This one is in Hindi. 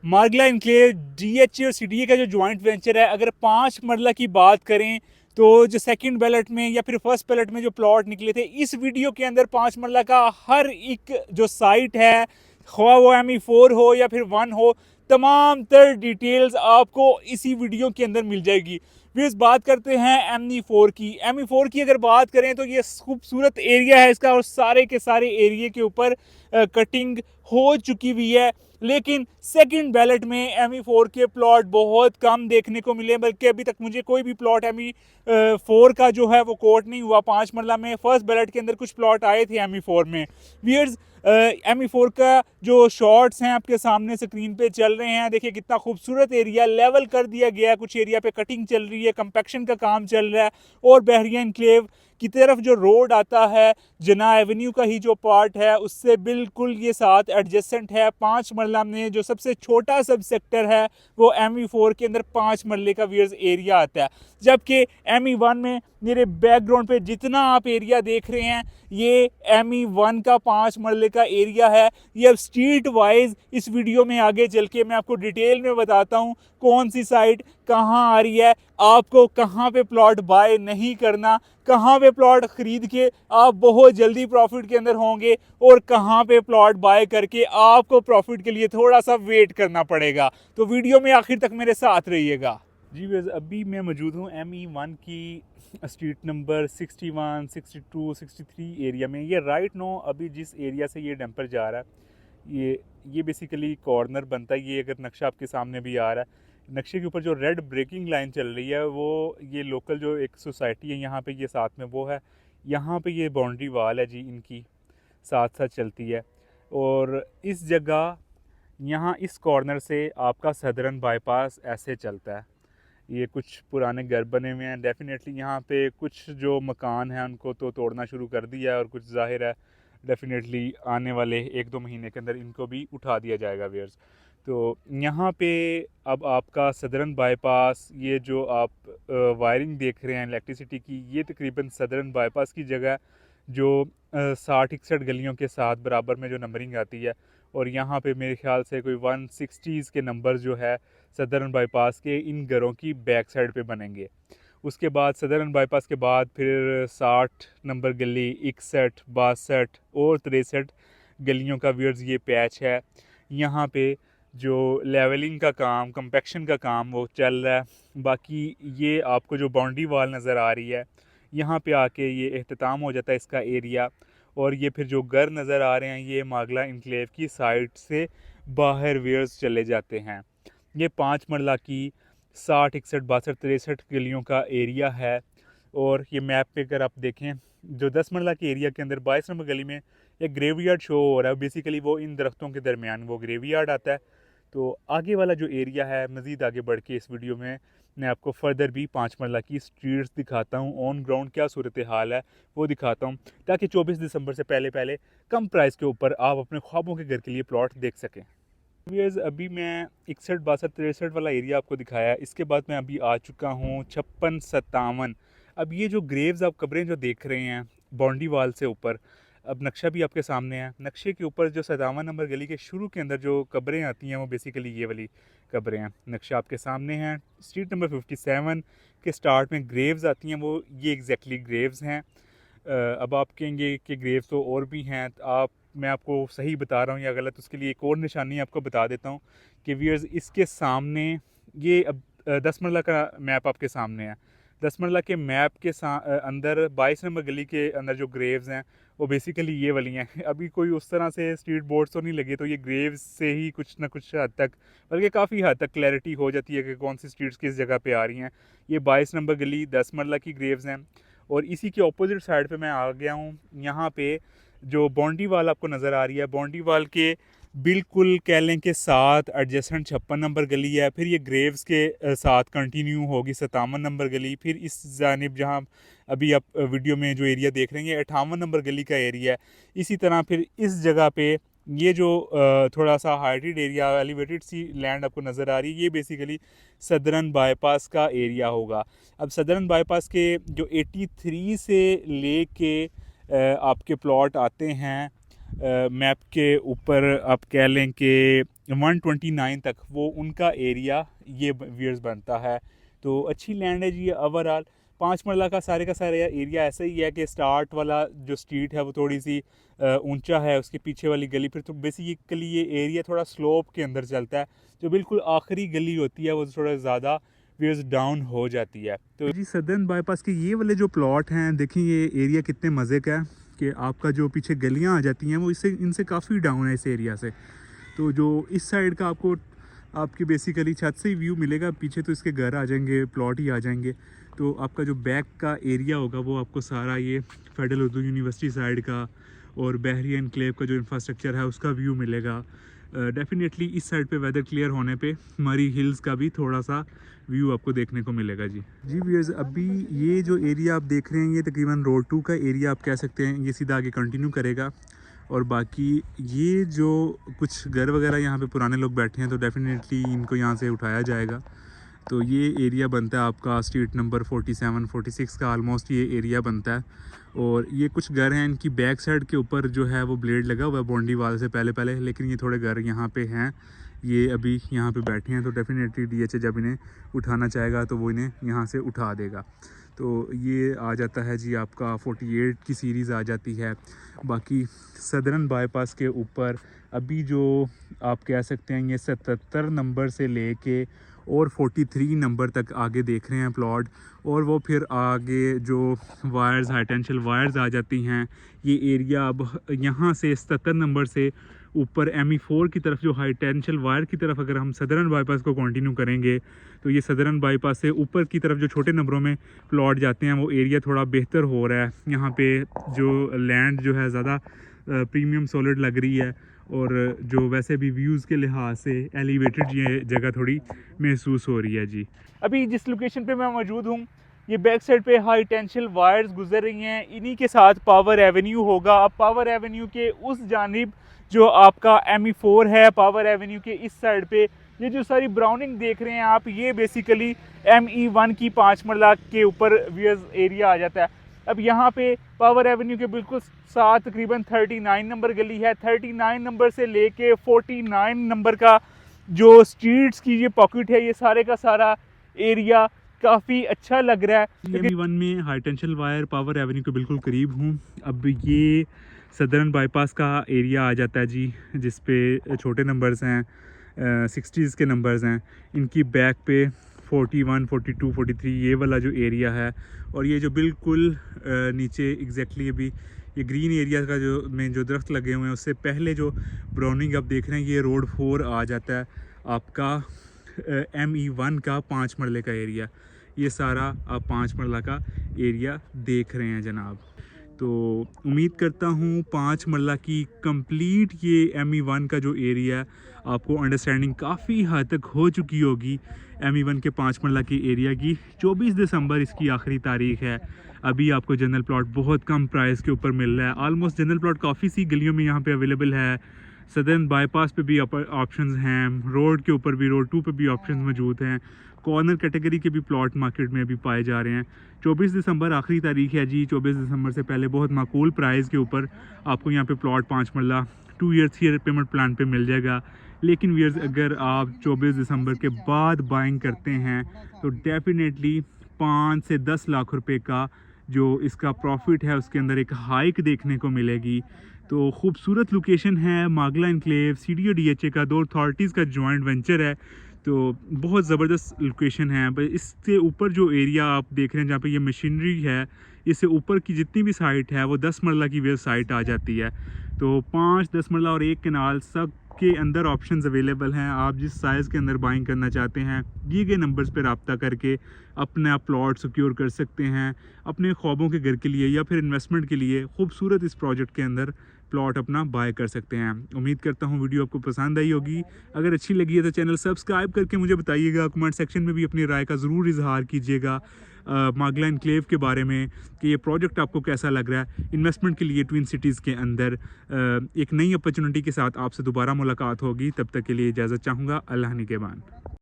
मार्गला इनक्लेव DHA और CDA का जो जॉइंट वेंचर है, अगर 5 मरला की बात करें तो जो सेकंड बैलेट में या फिर फर्स्ट बैलेट में जो प्लॉट निकले थे, इस वीडियो के अंदर 5 मरला का हर एक जो साइट है, ख्वाह वो ME4 हो या फिर 1 हो, तमाम तर डिटेल्स आपको इसी वीडियो के अंदर मिल जाएगी। फिर बात करते हैं ME4 की। ME4 की अगर बात करें तो ये खूबसूरत एरिया है इसका, और सारे के सारे एरिया के ऊपर कटिंग हो चुकी हुई है। लेकिन सेकंड बैलेट में ME4 के प्लॉट बहुत कम देखने को मिले, बल्कि अभी तक मुझे कोई भी प्लॉट ME4 का जो है वो कोट नहीं हुआ। 5 मरला में फर्स्ट बैलेट के अंदर कुछ प्लॉट आए थे ME4 में। व्यूअर्स, ME4 का जो शॉट्स हैं आपके सामने स्क्रीन पे चल रहे हैं, देखिए कितना खूबसूरत एरिया लेवल कर दिया गया है। कुछ एरिया पे कटिंग चल रही है, कंपैक्शन का काम चल रहा है। और बहरिया एनक्लेव की तरफ जो रोड आता है, जना एवेन्यू का ही जो पार्ट है, उससे बिल्कुल ये साथ एडजेसेंट है। 5 मरला में जो सबसे छोटा सब सेक्टर है वो ME4 के अंदर 5 मरले का व्यूअर्स एरिया आता है। जबकि ME1 में मेरे बैकग्राउंड पे जितना आप एरिया देख रहे हैं, ये ME1 का 5 मरले का एरिया है। ये अब स्ट्रीट वाइज इस वीडियो में आगे चल के मैं आपको डिटेल में बताता हूँ कौन सी साइट कहाँ आ रही है, आपको कहाँ पे प्लॉट बाय नहीं करना, कहाँ पे प्लॉट खरीद के आप बहुत जल्दी प्रॉफिट के अंदर होंगे, और कहाँ पे प्लॉट बाय करके आपको प्रॉफिट के लिए थोड़ा सा वेट करना पड़ेगा। तो वीडियो में आखिर तक मेरे साथ रहिएगा। जी वैसे अभी मैं मौजूद हूँ ME1 की स्ट्रीट नंबर 61, 62, 63 एरिया में। ये राइट नो अभी जिस एरिया से ये डंपर जा रहा है, ये बेसिकली कॉर्नर बनता है। ये अगर नक्शा आपके सामने भी आ रहा है, नक्शे के ऊपर जो रेड ब्रेकिंग लाइन चल रही है, वो ये लोकल जो एक सोसाइटी है यहाँ पे, ये साथ में वो है। यहाँ पे ये बाउंड्री वाल है जी, इनकी साथ साथ चलती है। और इस जगह यहाँ इस कॉर्नर से आपका सदरन बाईपास ऐसे चलता है। ये कुछ पुराने घर बने हुए हैं, डेफिनेटली यहाँ पे कुछ जो मकान हैं उनको तो तोड़ना शुरू कर दिया है, और कुछ जाहिर है डेफिनेटली आने वाले 1-2 महीने के अंदर इनको भी उठा दिया जाएगा व्यूअर्स। तो यहाँ पे अब आपका सदरन बाईपास, ये जो आप वायरिंग देख रहे हैं इलेक्ट्रिसिटी की, ये तकरीबन सदरन बाईपास की जगह जो 60-61 गलियों के साथ बराबर में जो नंबरिंग आती है। और यहाँ पे मेरे ख्याल से कोई 160s के नंबर जो है सदरन बाईपास के इन घरों की बैक साइड पे बनेंगे। उसके बाद सदरन बाईपास के बाद फिर 60 नंबर गली, 61, 62 और 63 गलियों का व्यूअर्स ये पैच है। यहाँ पे जो लेवलिंग का काम, कंपैक्शन का काम वो चल रहा है। बाकी ये आपको जो बाउंड्री वाल नज़र आ रही है, यहाँ पे आके ये एख्तिताम हो जाता है इसका एरिया। और ये फिर जो घर नज़र आ रहे हैं, ये मागला इनक्लेव की साइड से बाहर वेयर्स चले जाते हैं। ये 5 मरला की 60, 61, 62, 63 गलियों का एरिया है। और ये मैप पे अगर आप देखें, जो 10 मरला के एरिया के अंदर 22 नंबर गली में एक ग्रेवयार्ड शो हो रहा है। बेसिकली वो इन दरख्तों के दरमियान वो ग्रेवयार्ड आता है। तो आगे वाला जो एरिया है, मज़ीद आगे बढ़ के इस वीडियो में मैं आपको फर्दर भी 5 मरला की स्ट्रीट्स दिखाता हूँ, ऑन ग्राउंड क्या सूरत हाल है वो दिखाता हूँ, ताकि 24 दिसंबर से पहले पहले कम प्राइस के ऊपर आप अपने ख्वाबों के घर के लिए प्लॉट देख सकें। व्यूअर्स, अभी मैं 61, 62, 63 वाला एरिया आपको दिखाया है। इसके बाद मैं अभी आ चुका हूँ 56, 57। अब ये जो ग्रेव्स आप कब्रें जो देख रहे हैं बाउंड्री वाल से ऊपर, अब नक्शा भी आपके सामने है। नक्शे के ऊपर जो 57 नंबर गली के शुरू के अंदर जो कब्रें आती हैं, वो बेसिकली ये वाली कब्रें हैं। नक्शा आपके सामने है। स्ट्रीट नंबर 57 के स्टार्ट में ग्रेव्स आती हैं, वो ये एग्जैक्टली ग्रेव्स हैं। अब आप कहेंगे कि ग्रेव्स तो और भी हैं, तो मैं आपको सही बता रहा हूँ या गलत, उसके लिए एक और निशानी आपको बता देता हूँ कि व्यूअर्स, इसके सामने ये अब 10 मरला का मैप आपके सामने है। 10 मरला के मैप के अंदर 22 नंबर गली के अंदर जो ग्रेव्स हैं, वो बेसिकली ये वाली हैं। अभी कोई उस तरह से स्ट्रीट बोर्ड्स तो नहीं लगे, तो ये ग्रेव्स से ही कुछ ना कुछ हद तक, बल्कि काफ़ी हद तक क्लैरिटी हो जाती है कि कौन सी स्ट्रीट्स किस जगह पे आ रही हैं। ये 22 नंबर गली 10 मरला की ग्रेव्स हैं। और इसी के ऑपोजिट साइड पे मैं आ गया हूँ। यहाँ पे जो बाउंड्री वाल आपको नज़र आ रही है, बाउंड्री वाल के बिल्कुल कह लें कि साथ एडजेसेंट 56 नंबर गली है। फिर ये ग्रेव्स के साथ कंटिन्यू होगी 57 नंबर गली। फिर इस जानिब जहाँ अभी आप वीडियो में जो एरिया देख रहे हैं, ये 58 नंबर गली का एरिया है। इसी तरह फिर इस जगह पे ये जो थोड़ा सा हाइटेड एरिया, एलिवेटेड सी लैंड आपको नज़र आ रही है, ये बेसिकली सदरन बाईपास का एरिया होगा। अब सदरन बाईपास के जो 83 से ले के आपके प्लॉट आते हैं मैप के ऊपर, आप कह लें कि 129 तक वो उनका एरिया ये व्यूअर्स बनता है। तो अच्छी लैंड है जी ये ओवरऑल। 5 मरला का सारा एरिया ऐसा ही है कि स्टार्ट वाला जो स्ट्रीट है वो थोड़ी सी ऊंचा है, उसके पीछे वाली गली फिर तो बेसिकली ये एरिया थोड़ा स्लोप के अंदर चलता है। जो बिल्कुल आखिरी गली होती है वो थोड़ा ज़्यादा व्यूअर्स डाउन हो जाती है। तो जी सदर्न बाईपास के ये वाले जो प्लॉट हैं देखें, ये एरिया कितने मज़े का है कि आपका जो पीछे गलियाँ आ जाती हैं वो इससे इनसे काफ़ी डाउन है इस एरिया से। तो जो इस साइड का आपको आपकी बेसिकली छत से ही व्यू मिलेगा, पीछे तो इसके घर आ जाएंगे, प्लॉट ही आ जाएंगे। तो आपका जो बैक का एरिया होगा वो आपको सारा ये फेडरल उर्दू यूनिवर्सिटी साइड का और बहरी एनक्लेव का जो इंफ्रास्ट्रक्चर है उसका व्यू मिलेगा। डेफिनेटली इस साइड पे वेदर क्लियर होने पे मरी हिल्स का भी थोड़ा सा व्यू आपको देखने को मिलेगा जी। व्यूअर्स, अभी ये जो एरिया आप देख रहे हैं ये तकरीबन रोड 2 का एरिया आप कह सकते हैं, ये सीधा आगे कंटिन्यू करेगा। और बाकी ये जो कुछ घर वगैरह यहाँ पे पुराने लोग बैठे हैं तो डेफिनेटली इनको यहाँ से उठाया जाएगा। तो ये एरिया बनता है आपका स्ट्रीट नंबर 47 46 का ऑलमोस्ट ये एरिया बनता है। और ये कुछ घर हैं, इनकी बैक साइड के ऊपर जो है वो ब्लेड लगा हुआ है बाउंड्री वाल से पहले, लेकिन ये थोड़े घर यहाँ पे हैं, ये अभी यहाँ पे बैठे हैं। तो डेफिनेटली डीएचए जब इन्हें उठाना चाहेगा तो वो इन्हें यहाँ से उठा देगा। तो ये आ जाता है जी आपका 48 की सीरीज़ आ जाती है। बाकी सदर्न बाईपास के ऊपर अभी जो आप कह सकते हैं ये 77 नंबर से लेके और 43 नंबर तक आगे देख रहे हैं प्लॉट। और वो फिर आगे जो वायर्स हाई टेंशन वायर्स आ जाती हैं, ये एरिया अब यहाँ से 77 नंबर से ऊपर ME4 की तरफ जो हाई टेंशन वायर की तरफ अगर हम सदर्न बाईपास को कंटिन्यू करेंगे तो ये सदर्न बाईपास से ऊपर की तरफ जो छोटे नंबरों में प्लॉट जाते हैं वो एरिया थोड़ा बेहतर हो रहा है। यहाँ पे जो लैंड जो है ज़्यादा प्रीमियम सॉलिड लग रही है और जो वैसे भी व्यूज़ के लिहाज से एलिवेटेड ये जगह थोड़ी महसूस हो रही है जी। अभी जिस लोकेशन पे मैं मौजूद हूँ ये बैक साइड पे हाई टेंशन वायर्स गुजर रही हैं, इन्हीं के साथ पावर एवेन्यू होगा। अब पावर एवेन्यू के उस जानिब जो आपका ME4 है, पावर एवेन्यू के इस साइड पे ये जो सारी ब्राउनिंग देख रहे हैं आप, ये बेसिकली ME1 की 5 मरला के ऊपर व्यूअर्स एरिया आ जाता है। अब यहाँ पे पावर एवेन्यू के बिल्कुल साथ तकरीबन 39 नंबर गली है। 39 नंबर से लेके 49 नंबर का जो स्ट्रीट्स की ये पॉकेट है, ये सारे का सारा एरिया काफ़ी अच्छा लग रहा है। ME1 में high tension wire power Avenue के बिल्कुल करीब हूँ। अब ये सदर्न बाईपास का एरिया आ जाता है जी, जिस पे छोटे नंबर्स हैं, 60s के नंबर्स हैं। इनकी बैक पे 41 42 43 ये वाला जो एरिया है। और ये जो बिल्कुल नीचे एग्जैक्टली अभी ये ग्रीन एरिया का जो में जो दरख्त लगे हुए हैं उससे पहले जो ब्राउनिंग आप देख रहे हैं ये रोड 4 आ जाता है आपका ME1 का 5 मरले का एरिया। ये सारा आप 5 मरला का एरिया देख रहे हैं जनाब। तो उम्मीद करता हूँ 5 मरला की कंप्लीट ये ME1 का जो एरिया है आपको अंडरस्टैंडिंग काफ़ी हद तक हो चुकी होगी। ME1 के 5 मरला की एरिया की 24 दिसंबर इसकी आखिरी तारीख है। अभी आपको जनरल प्लॉट बहुत कम प्राइस के ऊपर मिल रहा है। ऑलमोस्ट जनरल प्लॉट काफ़ी सी गलियों में यहाँ पे अवेलेबल है। सदर्न बाईपास पे भी ऑप्शंस हैं, रोड के ऊपर भी, रोड 2 पे भी ऑप्शंस मौजूद हैं। कॉर्नर कैटेगरी के भी प्लॉट मार्केट में अभी पाए जा रहे हैं। 24 दिसंबर आखिरी तारीख है जी। 24 दिसंबर से पहले बहुत माकूल प्राइस के ऊपर आपको यहाँ पे प्लॉट 5 मरला 2 ईयर 3 ईयर पेमेंट प्लान पे मिल जाएगा। लेकिन व्यूअर्स, अगर आप 24 दिसंबर के बाद बाइंग करते हैं तो डेफिनेटली 5 से 10 लाख रुपए का जो इसका प्रॉफिट है उसके अंदर एक हाइक देखने को मिलेगी। तो खूबसूरत लोकेशन है, मागला एनक्लेव CDO DHA का 2 अथॉरिटीज़ का जॉइंट वेंचर है। तो बहुत ज़बरदस्त लोकेशन है। बस इससे ऊपर जो एरिया आप देख रहे हैं जहाँ पे ये मशीनरी है, इससे ऊपर की जितनी भी साइट है वो 10 मरला की वे साइट आ जाती है। तो 5 10 मरला और 1 कनाल सब के अंदर ऑप्शंस अवेलेबल हैं। आप जिस साइज़ के अंदर बाइंग करना चाहते हैं दिए गए नंबर्स पर रब्ता करके अपना प्लॉट सिक्योर कर सकते हैं अपने ख्वाबों के घर के लिए या फिर इन्वेस्टमेंट के लिए। खूबसूरत इस प्रोजेक्ट के अंदर प्लॉट अपना बाय कर सकते हैं। उम्मीद करता हूँ वीडियो आपको पसंद आई होगी। अगर अच्छी लगी है तो चैनल सब्सक्राइब करके मुझे बताइएगा। कमेंट सेक्शन में भी अपनी राय का ज़रूर इजहार कीजिएगा मागला एनक्लेव के बारे में कि ये प्रोजेक्ट आपको कैसा लग रहा है। इन्वेस्टमेंट के लिए ट्विन सिटीज़ के अंदर एक नई अपॉर्चुनिटी के साथ आपसे दोबारा मुलाकात होगी। तब तक के लिए इजाज़त चाहूँगा। अल्लाह निगहबान।